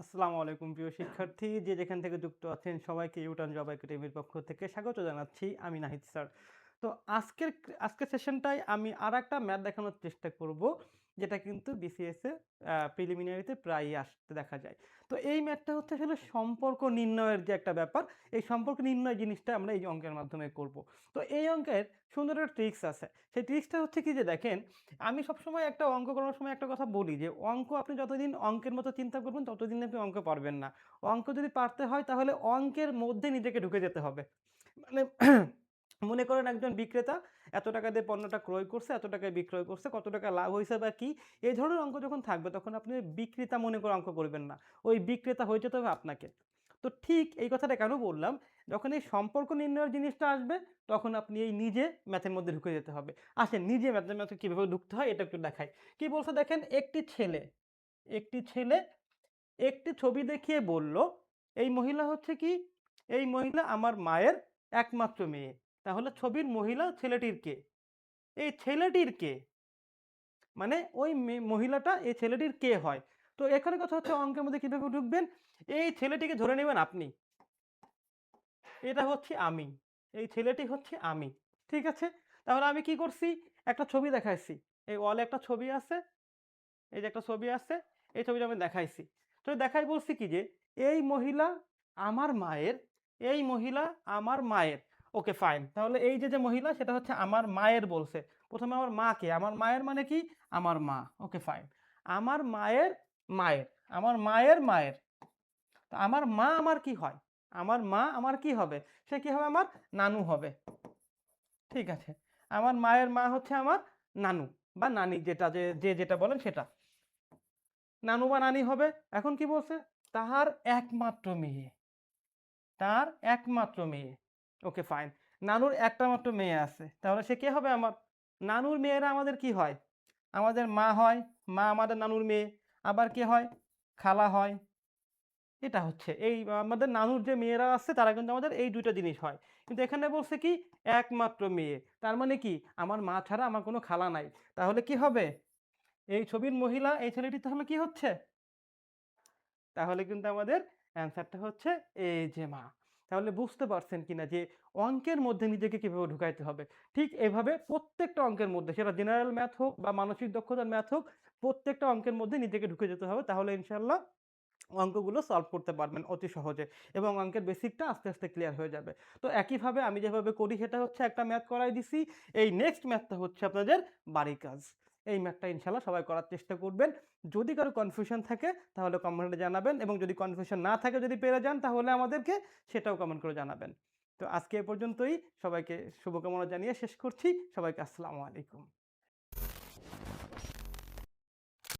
আসসালামু আলাইকুম প্রিয় শিক্ষার্থী, যে যেখান থেকে যুক্ত আছেন সবাইকে ইউটার্ন জব একাডেমির পক্ষ থেকে স্বাগত জানাচ্ছি। আমি নাহিদ স্যার। তো আজকের সেশনটায় আমি আরেকটা ম্যাথ দেখানোর চেষ্টা করব, যেটা কিন্তু বিসিএস এ প্রিলিমিনারিতে প্রায়ই আসতে দেখা যায়। তো এই ম্যাথটা হচ্ছে আসলে সম্পর্ক নির্ণয়ের যে একটা ব্যাপার, এই সম্পর্ক নির্ণয় জিনিসটা আমরা এই অঙ্কের মাধ্যমে করব। তো এই অঙ্কের সুন্দর একটা ট্রিক্স আছে। সেই ট্রিক্সটা হচ্ছে কি, যে দেখেন, আমি সবসময় একটা অঙ্ক করার সময় একটা কথা বলি, যে অঙ্ক আপনি যতদিন অঙ্কের মতো চিন্তা করবেন ততদিন আপনি অঙ্ক পারবেন না। অঙ্ক যদি পারতে হয় তাহলে অঙ্কের মধ্যে নিজেকে ঢুকে যেতে হবে। মানে মনে করেন একজন বিক্রেতা এত টাকা দিয়ে পণ্যটা ক্রয় করছে, এত টাকায় বিক্রয় করছে, কত টাকা লাভ হয়েছে বা কি, এই ধরনের অঙ্ক যখন থাকবে তখন আপনি বিক্রেতা মনে করে অঙ্ক করবেন না, ওই বিক্রেতা হয়ে যেতে হবে আপনাকে। তো ঠিক এই কথাটা কেন বললাম, যখন এই সম্পর্ক নির্ণয়ের জিনিসটা আসবে তখন আপনি এই নিজে ম্যাথের মধ্যে ঢুকে যেতে হবে। আসেন নিজে ম্যাথের মধ্যে কীভাবে ঢুকতে হয় এটা একটু দেখাই। কি বলছে দেখেন, একটি ছেলে একটি ছবি দেখিয়ে বলল, এই মহিলা হচ্ছে কি, এই মহিলা আমার মায়ের একমাত্র মেয়ে। তাহলে ছবির মহিলা ছেলেটির কে? এই ছেলেটির কে, মানে ওই মহিলাটা এই ছেলেটির কে হয়। তো এখানে কথা হচ্ছে অঙ্কের মধ্যে কিভাবে ঢুকবেন, এই ছেলেটিকে ধরে নেবেন আপনি, এটা হচ্ছে আমি, এই ছেলেটি হচ্ছে আমি। ঠিক আছে? তাহলে আমি কি করছি, একটা ছবি দেখাইছি, এই ওয়ালে একটা ছবি আছে, এই যে একটা ছবি আছে, এই ছবিটা আমি দেখাইছি। তো দেখাই বলছি কি, যে এই মহিলা আমার মায়ের, এই মহিলা আমার মায়ের। ওকে ফাইন, তাহলে এই যে যে মহিলা সেটা হচ্ছে আমার মায়ের বলছে। প্রথমে আমার মাকে, আমার মায়ের মানে কি, আমার মা। ওকে ফাইন, আমার মায়ের মায়ের, আমার মায়ের মায়ের। তো আমার মা আমার কি হয়, আমার মা আমার কি হবে, সে কি হবে, আমার নানু হবে। ঠিক আছে, আমার মায়ের মা হচ্ছে আমার নানু বা নানি, যেটা যে যে যেটা বলেন সেটা, নানু বা নানি হবে। এখন কি বলছে, তাহার একমাত্র মেয়ে, তার একমাত্র মেয়ে। ওকে ফাইন, নানুর একটা মাত্র মেয়ে আছে, তাহলে সে কে হবে, আমার নানুর মেয়েরা আমাদের কি হয়, আমাদের মা হয়, মা আমাদের নানুর মেয়ে, আবার কে হয়, খালা হয়। এটা হচ্ছে এই আমাদের নানুর যে মেয়েরা আছে তারা কিন্তু আমাদের এই দুইটা জিনিস হয়। কিন্তু এখানে বলছে কি, একমাত্র মেয়ে, তার মানে কি, আমার মা ছাড়া আমার কোনো খালা নাই। তাহলে কি হবে, এই ছবির মহিলা এই ছেলেটি তাহলে কি হচ্ছে, তাহলে কিন্তু আমাদের অ্যান্সারটা হচ্ছে এই যে মা। তাহলে বুঝতে পারছেন কিনা যে অঙ্কের মধ্যে নিজেকে কিভাবে ঢুকাইতে হবে। ঠিক এভাবে প্রত্যেকটা অঙ্কের মধ্যে, সেটা জেনারেল ম্যাথ হোক বা মানসিক দক্ষতার ম্যাথ হোক, প্রত্যেকটা অঙ্কের মধ্যে নিজেকে ঢুকে যেতে হবে, তাহলে ইনশাল্লাহ অঙ্কগুলো সলভ করতে পারবেন অতি সহজে, এবং অঙ্কের বেসিকটা আস্তে আস্তে ক্লিয়ার হয়ে যাবে। তো একইভাবে আমি যেভাবে করি সেটা হচ্ছে, একটা ম্যাথ করাই দিছি, এই নেক্সট ম্যাথটা হচ্ছে আপনাদের বাড়ির কাজ। এই ম্যাথটা ইনশাল্লাহ সবাই করার চেষ্টা করবেন। যদি কারো কনফিউশন থাকে তাহলে কমেন্টে জানাবেন, এবং যদি কনফিউশন না থাকে, যদি পেরে যান, তাহলে আমাদেরকে সেটাও কমেন্ট করে জানাবেন। তো আজকে এ পর্যন্তই, সবাইকে শুভকামনা জানিয়ে শেষ করছি। সবাইকে আসসালামু আলাইকুম।